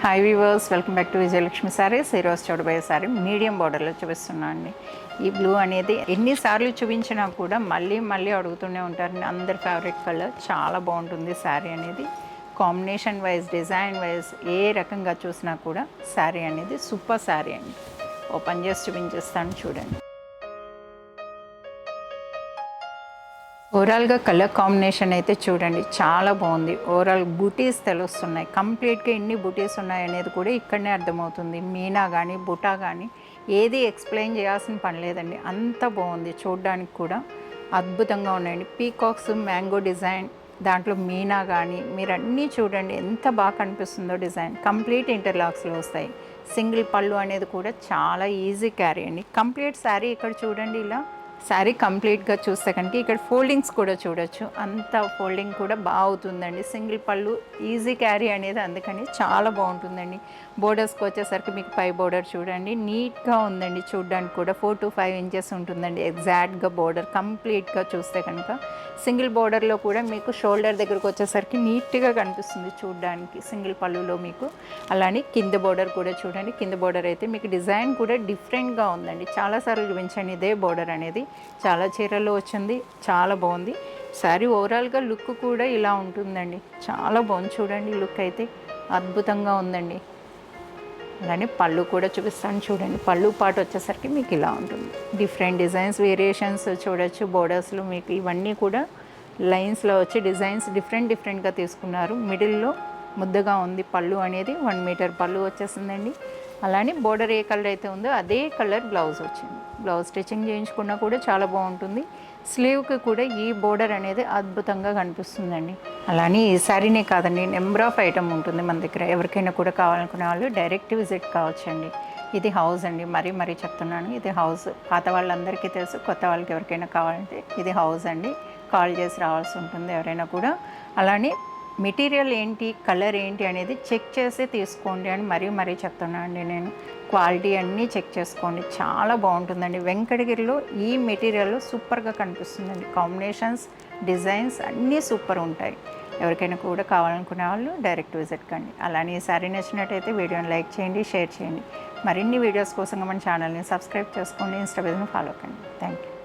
Hi weavers, welcome back to Vijayalakshmi saris. ఈరోజు చూడబోయే sorry medium బార్డర్లో చూపిస్తున్నాను అండి. ఈ బ్లూ అనేది ఎన్నిసార్లు చూపించినా కూడా మళ్ళీ మళ్ళీ అడుగుతూనే ఉంటారు. అందరి ఫేవరెట్ కలర్, చాలా బాగుంటుంది శారీ అనేది. కాంబినేషన్ వైజ్, డిజైన్ వైజ్ ఏ రకంగా చూసినా కూడా శారీ అనేది సూపర్ శారీ అండి. ఓపెన్ చేసి చూపించేస్తాను చూడండి. ఓవరాల్గా కలర్ కాంబినేషన్ అయితే చూడండి, చాలా బాగుంది. ఓవరాల్ బూటీస్ తెలుస్తున్నాయి. కంప్లీట్గా ఎన్ని బూటీస్ ఉన్నాయి అనేది కూడా ఇక్కడనే అర్థమవుతుంది. మీనా కానీ బుటా కానీ ఏది ఎక్స్ప్లెయిన్ చేయాల్సిన పని లేదండి, అంత బాగుంది. చూడడానికి కూడా అద్భుతంగా ఉన్నాయండి. పీకాక్స్, మ్యాంగో డిజైన్, దాంట్లో మీనా కానీ మీరు అన్నీ చూడండి ఎంత బాగా కనిపిస్తుందో. డిజైన్ కంప్లీట్ ఇంటర్లాక్స్లో వస్తాయి. సింగిల్ పళ్ళు అనేది కూడా చాలా ఈజీ క్యారీ అండి. కంప్లీట్ శారీ ఇక్కడ చూడండి. ఇలా శారీ కంప్లీట్గా చూస్తే కనుక ఇక్కడ ఫోల్డింగ్స్ కూడా చూడొచ్చు. అంత ఫోల్డింగ్ కూడా బాగా అవుతుందండి. సింగిల్ పళ్ళు, ఈజీ క్యారీ అనేది, అందుకని చాలా బాగుంటుందండి. బోర్డర్స్కి వచ్చేసరికి మీకు పై బోర్డర్ చూడండి, నీట్గా ఉందండి. చూడడానికి కూడా 4 to 5 ఇంచెస్ ఉంటుందండి ఎగ్జాక్ట్గా బోర్డర్. కంప్లీట్గా చూస్తే కనుక సింగిల్ బోర్డర్లో కూడా మీకు షోల్డర్ దగ్గరకు వచ్చేసరికి నీట్గా కనిపిస్తుంది చూడడానికి సింగిల్ పళ్ళులో మీకు. అలానే కింద బోర్డర్ కూడా చూడండి. కింద బోర్డర్ అయితే మీకు డిజైన్ కూడా డిఫరెంట్గా ఉందండి. చాలాసార్లు చూపించండి ఇదే బోర్డర్ అనేది. చాలా చీరల్లో వచ్చింది, చాలా బాగుంది శారీ. ఓవరాల్గా లుక్ కూడా ఇలా ఉంటుందండి, చాలా బాగుంది. చూడండి లుక్ అయితే అద్భుతంగా ఉందండి. అలానే పళ్ళు కూడా చూపిస్తాను చూడండి. పళ్ళు పాటు వచ్చేసరికి మీకు ఇలా ఉంటుంది. డిఫరెంట్ డిజైన్స్, వేరియేషన్స్ చూడొచ్చు. బోర్డర్స్లో మీకు ఇవన్నీ కూడా లైన్స్లో వచ్చి డిజైన్స్ డిఫరెంట్గా తీసుకున్నారు. మిడిల్లో ముద్దగా ఉంది పళ్ళు అనేది. 1 మీటర్ పళ్ళు వచ్చేసిందండి. అలానే బోర్డర్ ఏ కలర్ అయితే ఉందో అదే కలర్ బ్లౌజ్ వచ్చింది. బ్లౌజ్ స్టిచ్చింగ్ చేయించుకున్నా కూడా చాలా బాగుంటుంది. స్లీవ్కి కూడా ఈ బోర్డర్ అనేది అద్భుతంగా కనిపిస్తుందండి. అలానే ఈ శారీనే కాదండి, నెంబర్ ఆఫ్ ఐటమ్ ఉంటుంది మన దగ్గర. ఎవరికైనా కూడా కావాలనుకునే వాళ్ళు డైరెక్ట్ విజిట్ కావచ్చండి. ఇది హౌస్ అండి, మరీ చెప్తున్నాను. ఇది హౌస్. పాత వాళ్ళందరికీ తెలుసు, కొత్త వాళ్ళకి ఎవరికైనా కావాలంటే ఇది హౌస్ అండి. కాల్ చేసి రావాల్సి ఉంటుంది ఎవరైనా కూడా. అలానే మెటీరియల్ ఏంటి, కలర్ ఏంటి అనేది చెక్ చేసి తీసుకోండి అని మరీ చెప్తున్నాను అండి నేను. క్వాలిటీ అన్నీ చెక్ చేసుకోండి, చాలా బాగుంటుందండి. వెంకటగిరిలో ఈ మెటీరియల్ సూపర్గా కనిపిస్తుందండి. కాంబినేషన్స్, డిజైన్స్ అన్నీ సూపర్ ఉంటాయి. ఎవరికైనా కూడా కావాలనుకునే వాళ్ళు డైరెక్ట్ విజిట్ కండి. అలానే ఈ శారీ నచ్చినట్టయితే వీడియోని లైక్ చేయండి, షేర్ చేయండి. మరిన్ని వీడియోస్ కోసం మన ఛానల్ని సబ్స్క్రైబ్ చేసుకోండి, ఇన్స్టా పేజ్ని ఫాలో కండి. Thank you.